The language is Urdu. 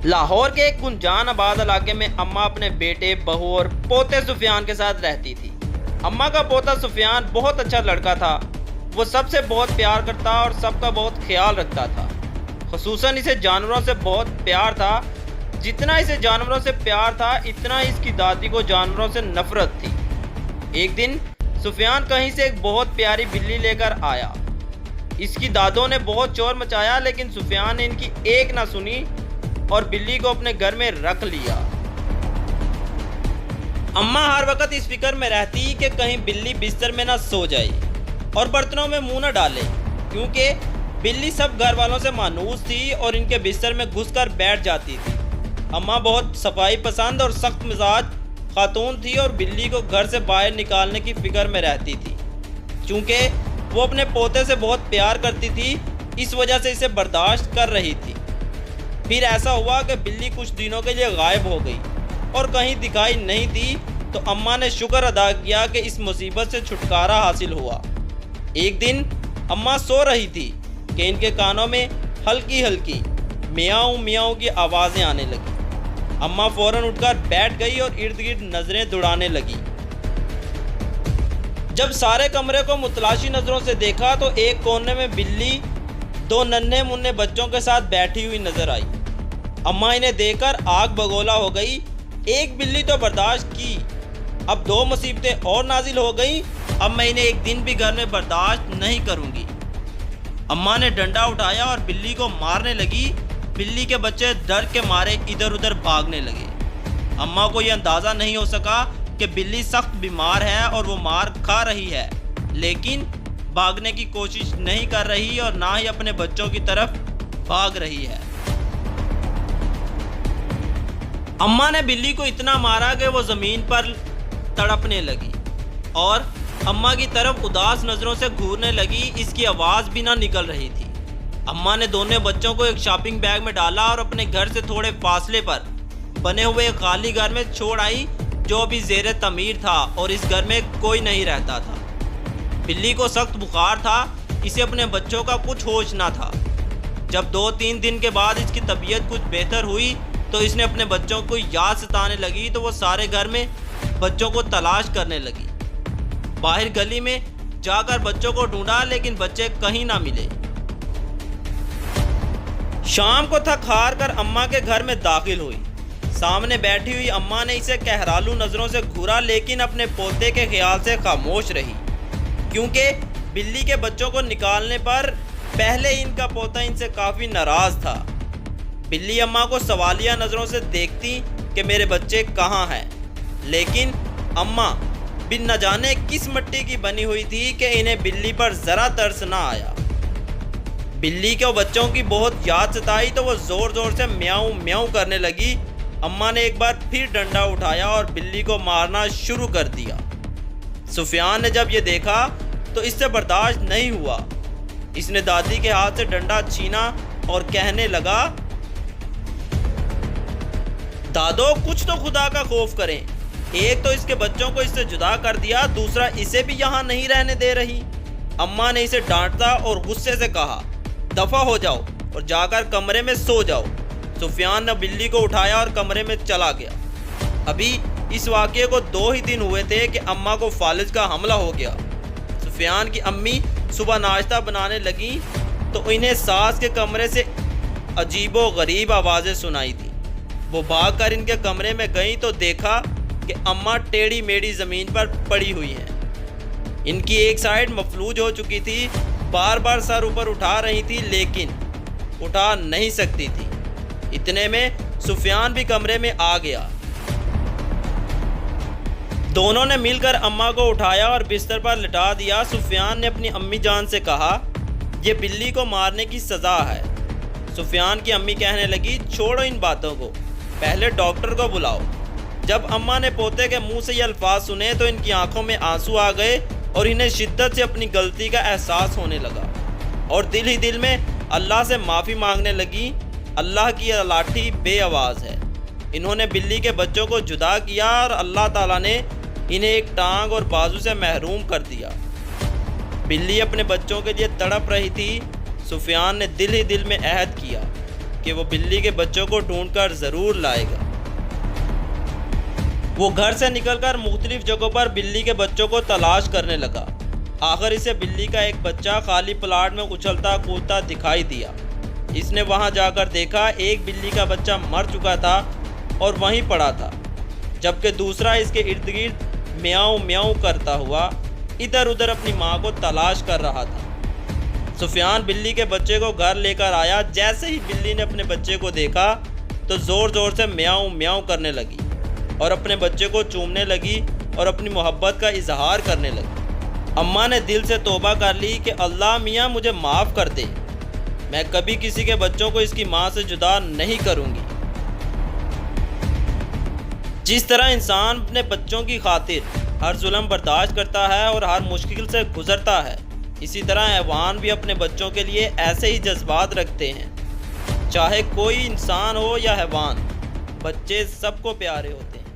لاہور کے ایک گنجان آباد علاقے میں اماں اپنے بیٹے، بہو اور پوتے سفیان کے ساتھ رہتی تھی۔ اماں کا پوتا سفیان بہت اچھا لڑکا تھا۔ وہ سب سے بہت پیار کرتا اور سب کا بہت خیال رکھتا تھا۔ خصوصاً اسے جانوروں سے بہت پیار تھا۔ جتنا اسے جانوروں سے پیار تھا اتنا اس کی دادی کو جانوروں سے نفرت تھی۔ ایک دن سفیان کہیں سے ایک بہت پیاری بلی لے کر آیا۔ اس کی دادوں نے بہت شور مچایا لیکن سفیان نے ان کی ایک نہ سنی اور بلی کو اپنے گھر میں رکھ لیا۔ اماں ہر وقت اس فکر میں رہتی کہ کہیں بلی بستر میں نہ سو جائے اور برتنوں میں منہ نہ ڈالے، کیونکہ بلی سب گھر والوں سے مانوس تھی اور ان کے بستر میں گھس کر بیٹھ جاتی تھی۔ اماں بہت صفائی پسند اور سخت مزاج خاتون تھی اور بلی کو گھر سے باہر نکالنے کی فکر میں رہتی تھی۔ چونکہ وہ اپنے پوتے سے بہت پیار کرتی تھی، اس وجہ سے اسے برداشت کر رہی تھی۔ پھر ایسا ہوا کہ بلی کچھ دنوں کے لیے غائب ہو گئی اور کہیں دکھائی نہیں دی، تو اماں نے شکر ادا کیا کہ اس مصیبت سے چھٹکارا حاصل ہوا۔ ایک دن اماں سو رہی تھی کہ ان کے کانوں میں ہلکی ہلکی میاؤں میاؤں کی آوازیں آنے لگیں۔ اماں فوراً اٹھ کر بیٹھ گئی اور ارد گرد نظریں دوڑانے لگی۔ جب سارے کمرے کو متلاشی نظروں سے دیکھا تو ایک کونے میں بلی دو ننھے منھے بچوں کے ساتھ بیٹھی ہوئی نظر آئی۔ اماں انہیں دیکھ کر آگ بگولا ہو گئی۔ ایک بلی تو برداشت کی، اب دو مصیبتیں اور نازل ہو گئیں۔ اب میں انہیں ایک دن بھی گھر میں برداشت نہیں کروں گی۔ اماں نے ڈنڈا اٹھایا اور بلی کو مارنے لگی۔ بلی کے بچے ڈر کے مارے ادھر ادھر بھاگنے لگے۔ اماں کو یہ اندازہ نہیں ہو سکا کہ بلی سخت بیمار ہے اور وہ مار کھا رہی ہے، لیکن بھاگنے کی کوشش نہیں کر رہی اور نہ ہی اپنے بچوں کی طرف بھاگ رہی ہے۔ اماں نے بلی کو اتنا مارا کہ وہ زمین پر تڑپنے لگی اور اماں کی طرف اداس نظروں سے گھورنے لگی۔ اس کی آواز بھی نہ نکل رہی تھی۔ اماں نے دونوں بچوں کو ایک شاپنگ بیگ میں ڈالا اور اپنے گھر سے تھوڑے فاصلے پر بنے ہوئے ایک خالی گھر میں چھوڑ آئی جو ابھی زیر تعمیر تھا اور اس گھر میں کوئی نہیں رہتا تھا۔ بلی کو سخت بخار تھا، اسے اپنے بچوں کا کچھ ہوش نہ تھا۔ جب 2-3 دن کے بعد اس کی طبیعت کچھ بہتر ہوئی تو اس نے اپنے بچوں کو یاد ستانے لگی تو وہ سارے گھر میں بچوں کو تلاش کرنے لگی۔ باہر گلی میں جا کر بچوں کو ڈھونڈا لیکن بچے کہیں نہ ملے۔ شام کو تھک ہار کر اماں کے گھر میں داخل ہوئی۔ سامنے بیٹھی ہوئی اماں نے اسے کہرالو نظروں سے گھورا لیکن اپنے پوتے کے خیال سے خاموش رہی، کیونکہ بلی کے بچوں کو نکالنے پر پہلے ان کا پوتا ان سے کافی ناراض تھا۔ بلی اماں کو سوالیہ نظروں سے دیکھتی کہ میرے بچے کہاں ہیں، لیکن اماں بن نہ جانے کس مٹی کی بنی ہوئی تھی کہ انہیں بلی پر ذرا ترس نہ آیا۔ بلی کے بچوں کی بہت یاد ستائی تو وہ زور زور سے میاؤں میاؤں کرنے لگی۔ اماں نے ایک بار پھر ڈنڈا اٹھایا اور بلی کو مارنا شروع کر دیا۔ سفیان نے جب یہ دیکھا تو اس سے برداشت نہیں ہوا۔ اس نے دادی کے ہاتھ سے ڈنڈا چھینا اور کہنے لگا، دادو کچھ تو خدا کا خوف کریں، ایک تو اس کے بچوں کو اس سے جدا کر دیا، دوسرا اسے بھی یہاں نہیں رہنے دے رہی۔ اماں نے اسے ڈانٹا اور غصے سے کہا، دفع ہو جاؤ اور جا کر کمرے میں سو جاؤ۔ سفیان نے بلی کو اٹھایا اور کمرے میں چلا گیا۔ ابھی اس واقعے کو 2 ہی دن ہوئے تھے کہ اماں کو فالج کا حملہ ہو گیا۔ سفیان کی امی صبح ناشتہ بنانے لگیں تو انہیں ساس کے کمرے سے عجیب و غریب آوازیں سنائی دیں۔ وہ بھاگ کر ان کے کمرے میں گئیں تو دیکھا کہ اماں ٹیڑھی میڑھی زمین پر پڑی ہوئی ہیں۔ ان کی ایک سائیڈ مفلوج ہو چکی تھی، بار بار سر اوپر اٹھا رہی تھی لیکن اٹھا نہیں سکتی تھی۔ اتنے میں سفیان بھی کمرے میں آ گیا۔ دونوں نے مل کر اماں کو اٹھایا اور بستر پر لٹا دیا۔ سفیان نے اپنی امی جان سے کہا، یہ بلی کو مارنے کی سزا ہے۔ سفیان کی امی کہنے لگی، چھوڑو ان باتوں کو، پہلے ڈاکٹر کو بلاؤ۔ جب اماں نے پوتے کے منہ سے یہ الفاظ سنے تو ان کی آنکھوں میں آنسو آ گئے اور انہیں شدت سے اپنی غلطی کا احساس ہونے لگا اور دل ہی دل میں اللہ سے معافی مانگنے لگی۔ اللہ کی لاٹھی بے آواز ہے۔ انہوں نے بلی کے بچوں کو جدا کیا اور اللہ تعالیٰ نے انہیں ایک ٹانگ اور بازو سے محروم کر دیا۔ بلی اپنے بچوں کے لیے تڑپ رہی تھی۔ سفیان نے دل ہی دل میں عہد کیا کہ کہ وہ بلی کے بچوں کو ڈھونڈ کر ضرور لائے گا۔ وہ گھر سے نکل کر مختلف جگہوں پر بلی کے بچوں کو تلاش کرنے لگا۔ آخر اسے بلی کا ایک بچہ خالی پلاٹ میں اچھلتا کودتا دکھائی دیا۔ اس نے وہاں جا کر دیکھا ایک بلی کا بچہ مر چکا تھا اور وہیں پڑا تھا، جبکہ دوسرا اس کے ارد گرد میاؤں میاؤں کرتا ہوا ادھر ادھر اپنی ماں کو تلاش کر رہا تھا۔ سفیان بلی کے بچے کو گھر لے کر آیا۔ جیسے ہی بلی نے اپنے بچے کو دیکھا تو زور زور سے میاؤں میاؤں کرنے لگی اور اپنے بچے کو چومنے لگی اور اپنی محبت کا اظہار کرنے لگی۔ اماں نے دل سے توبہ کر لی کہ اللہ میاں مجھے معاف کر دے، میں کبھی کسی کے بچوں کو اس کی ماں سے جدا نہیں کروں گی۔ جس طرح انسان اپنے بچوں کی خاطر ہر ظلم برداشت کرتا ہے اور ہر مشکل سے گزرتا ہے، اسی طرح حیوان بھی اپنے بچوں کے لیے ایسے ہی جذبات رکھتے ہیں۔ چاہے کوئی انسان ہو یا حیوان، بچے سب کو پیارے ہوتے ہیں۔